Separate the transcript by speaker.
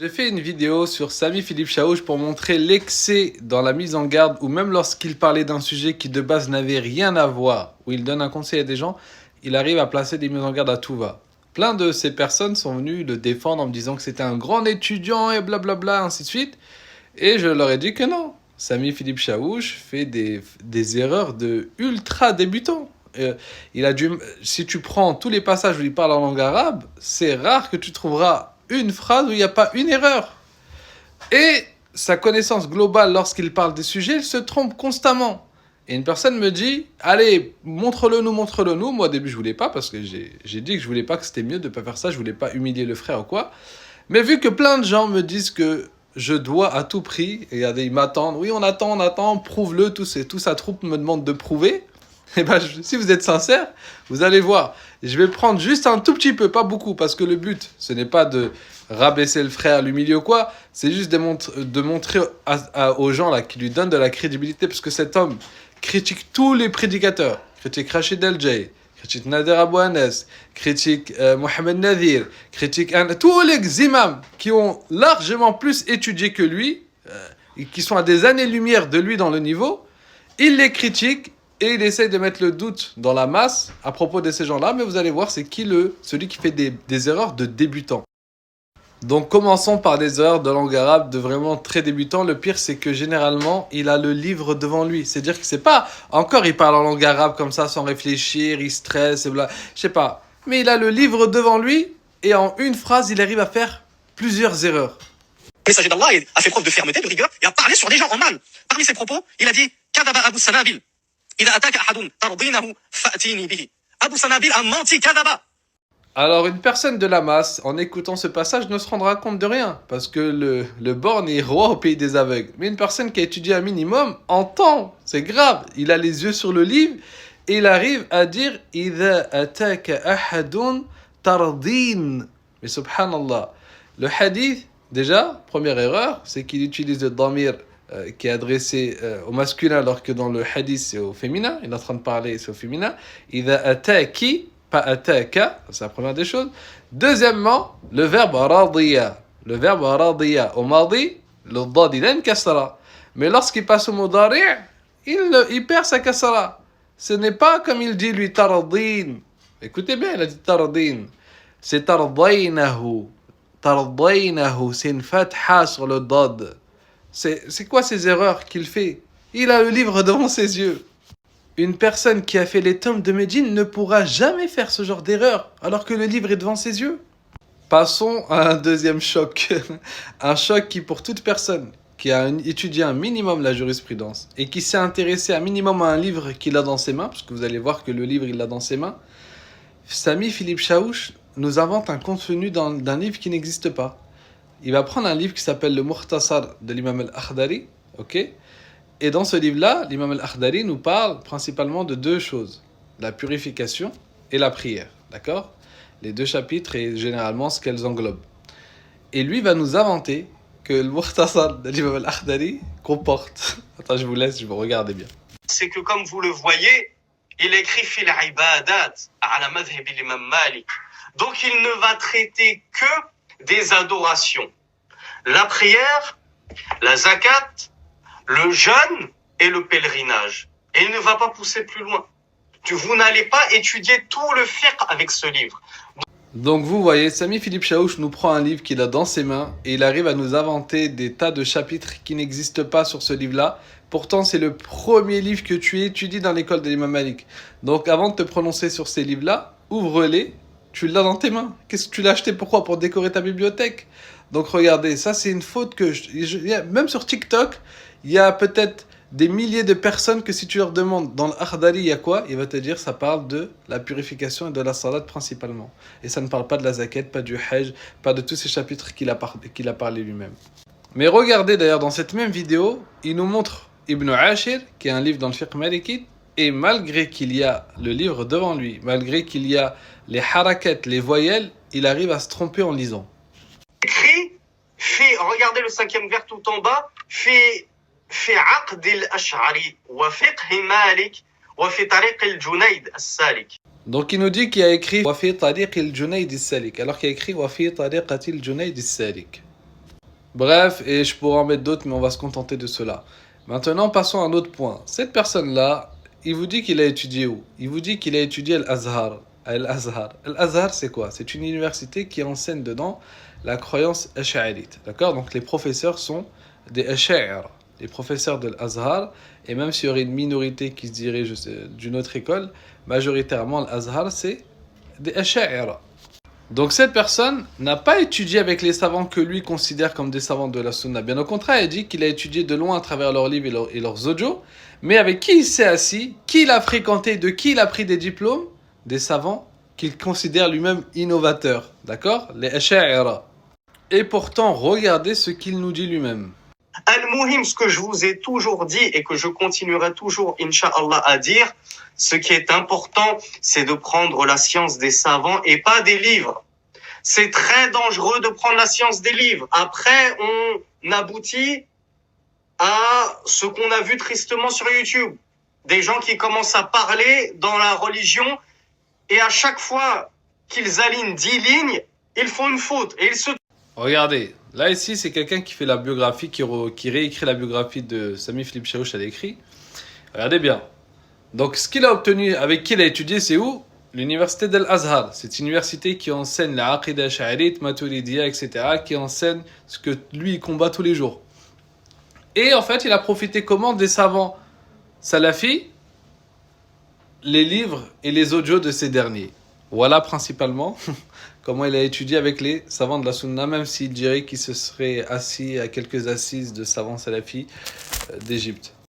Speaker 1: J'ai fait une vidéo sur Sami Philippe Chaouch pour montrer l'excès dans la mise en garde ou même lorsqu'il parlait d'un sujet qui de base n'avait rien à voir, où il donne un conseil à des gens, il arrive à placer des mises en garde à tout va. Plein de ces personnes sont venues le défendre en me disant que c'était un grand étudiant et blablabla, ainsi de suite. Et je leur ai dit que non. Sami Philippe Chaouch fait des erreurs de ultra débutant. Il a dû, si tu prends tous les passages où il parle en langue arabe, c'est rare que tu trouveras une phrase où il n'y a pas une erreur. Et sa connaissance globale lorsqu'il parle des sujets, il se trompe constamment. Et une personne me dit, allez, montre-le nous. Moi au début je voulais pas parce que j'ai dit que je voulais pas, que c'était mieux de pas faire ça, je voulais pas humilier le frère ou quoi. Mais vu que plein de gens me disent que je dois à tout prix, et ils m'attendent, oui on attend, prouve-le, tout sa troupe me demande de prouver. Et ben, si vous êtes sincère, vous allez voir. Je vais prendre juste un tout petit peu, pas beaucoup, parce que le but, ce n'est pas de rabaisser le frère, l'humilier ou quoi, c'est juste de montrer aux gens là, qui lui donnent de la crédibilité, parce que cet homme critique tous les prédicateurs, critique Rachid El-Jay, critique Nader Abou Anas, critique Mohamed Nadir, critique tous les imams qui ont largement plus étudié que lui, et qui sont à des années-lumière de lui dans le niveau, il les critique. Et il essaye de mettre le doute dans la masse à propos de ces gens-là, mais vous allez voir, c'est qui celui qui fait des erreurs de débutant. Donc commençons par des erreurs de langue arabe de vraiment très débutant. Le pire, c'est que généralement, il a le livre devant lui. C'est-à-dire que c'est pas... Encore, il parle en langue arabe comme ça, sans réfléchir, il stresse, et bla... Je sais pas. Mais il a le livre devant lui, et en une phrase, il arrive à faire plusieurs erreurs.
Speaker 2: Le messager d'Allah a fait preuve de fermeté, de rigueur, et a parlé sur des gens en mal. Parmi ses propos, il a dit « Kadaba Abu Sanabil ». Abu Sanabil a menti, kadaba.
Speaker 1: Alors une personne de la masse, en écoutant ce passage, ne se rendra compte de rien, parce que le borgne est roi au pays des aveugles. Mais une personne qui a étudié un minimum entend, c'est grave, il a les yeux sur le livre, et il arrive à dire « Idha ataka ahadun tardin ». Mais subhanallah, le hadith, déjà, première erreur, c'est qu'il utilise le damir qui est adressé au masculin alors que dans le hadith c'est au féminin. Il est en train de parler, c'est au féminin. Idha ataki, pas ataka, c'est la première des choses. Deuxièmement, le verbe radiya. Le verbe radiya au mardi, le dad il a une kasra. Mais lorsqu'il passe au mudari', il perd sa kasra. Ce n'est pas comme il dit lui tardin. Écoutez bien, il a dit tardin. C'est tardaynahu. Tardaynahu, c'est une fatha sur le dad. C'est quoi ces erreurs qu'il fait? Il a le livre devant ses yeux. Une personne qui a fait les tomes de Médine ne pourra jamais faire ce genre d'erreur, alors que le livre est devant ses yeux. Passons à un deuxième choc. Un choc qui, pour toute personne qui a étudié un minimum la jurisprudence et qui s'est intéressé un minimum à un livre qu'il a dans ses mains, parce que vous allez voir que le livre il l'a dans ses mains, Sami Philippe Chaouch nous invente un contenu d'un livre qui n'existe pas. Il va prendre un livre qui s'appelle le Mukhtasar de l'imam al-Akhdari, ok? Et dans ce livre-là, l'imam al-Akhdari nous parle principalement de deux choses, la purification et la prière, d'accord? Les deux chapitres et généralement ce qu'elles englobent. Et lui va nous inventer que le Mukhtasar de l'imam al-Akhdari comporte... Attends, je vous laisse, je vous regardez bien.
Speaker 2: C'est que comme vous le voyez, il écrit fil ibadat ala madhhab l'imam Malik. Donc il ne va traiter que des adorations. La prière, la zakat, le jeûne et le pèlerinage. Et il ne va pas pousser plus loin. Vous n'allez pas étudier tout le fiqh avec ce livre.
Speaker 1: Donc vous voyez, Sami Philippe Chaouch nous prend un livre qu'il a dans ses mains et il arrive à nous inventer des tas de chapitres qui n'existent pas sur ce livre-là. Pourtant, c'est le premier livre que tu étudies dans l'école de l'imam Malik. Donc avant de te prononcer sur ces livres-là, ouvre-les, tu l'as dans tes mains. Qu'est-ce que tu l'as acheté? Pourquoi? Pour décorer ta bibliothèque. Donc regardez, ça c'est une faute que... même sur TikTok, il y a peut-être des milliers de personnes que si tu leur demandes dans l'Akhdari il y a quoi, il va te dire ça parle de la purification et de la salat principalement. Et ça ne parle pas de la zakat, pas du hajj, pas de tous ces chapitres qu'il a parlé lui-même. Mais regardez d'ailleurs dans cette même vidéo, il nous montre Ibn Ashir, qui est un livre dans le fiqh maliki, et malgré qu'il y a le livre devant lui, malgré qu'il y a les harakat, les voyelles, il arrive à se tromper en lisant.
Speaker 2: Écrit, regardez le cinquième vers tout en bas, في عقد الأشعري وفقه مالك وفي طريق الجنيد السالك.
Speaker 1: Donc il nous dit qu'il a écrit وفي طريق الجنيد السالك alors qu'il a écrit وفي طريقة الجنيد السالك. Bref, et je pourrais en mettre d'autres, mais on va se contenter de cela. Maintenant, passons à un autre point. Cette personne-là, il vous dit qu'il a étudié où? Il vous dit qu'il a étudié Al-Azhar. Al-Azhar. Al-Azhar, c'est quoi? C'est une université qui enseigne dedans la croyance ash'arite. D'accord? Donc les professeurs sont des ash'ar, les professeurs de l'Azhar. Et même s'il y aurait une minorité qui se dirait d'une autre école, majoritairement l'Azhar, c'est des ash'ar. Donc cette personne n'a pas étudié avec les savants que lui considère comme des savants de la Sunna. Bien au contraire, il dit qu'il a étudié de loin à travers leurs livres et leurs audios. Mais avec qui il s'est assis, qui il a fréquenté, de qui il a pris des diplômes? Des savants qu'il considère lui-même innovateurs. D'accord? Les Ash'a'ira. Et pourtant, regardez ce qu'il nous dit lui-même.
Speaker 2: Al-Muhim, ce que je vous ai toujours dit et que je continuerai toujours, Inch'Allah, à dire, ce qui est important, c'est de prendre la science des savants et pas des livres. C'est très dangereux de prendre la science des livres. Après, on aboutit à ce qu'on a vu tristement sur YouTube. Des gens qui commencent à parler dans la religion et à chaque fois qu'ils alignent 10 lignes, ils font une faute et ils se...
Speaker 1: Regardez, là ici c'est quelqu'un qui fait la biographie, qui réécrit la biographie de Sami Philippe Chaouch à l'écrit. Regardez bien. Donc ce qu'il a obtenu, avec qui il a étudié, c'est où? L'université d'Al-Azhar. C'est une université qui enseigne la Aqidah Ash'arite, Maturidiyya, etc. Qui enseigne ce que lui il combat tous les jours. Et en fait il a profité comment des savants salafis? Les livres et les audios de ces derniers. Voilà principalement comment il a étudié avec les savants de la Sunna, même s'il dirait qu'il se serait assis à quelques assises de savants salafis d'Égypte.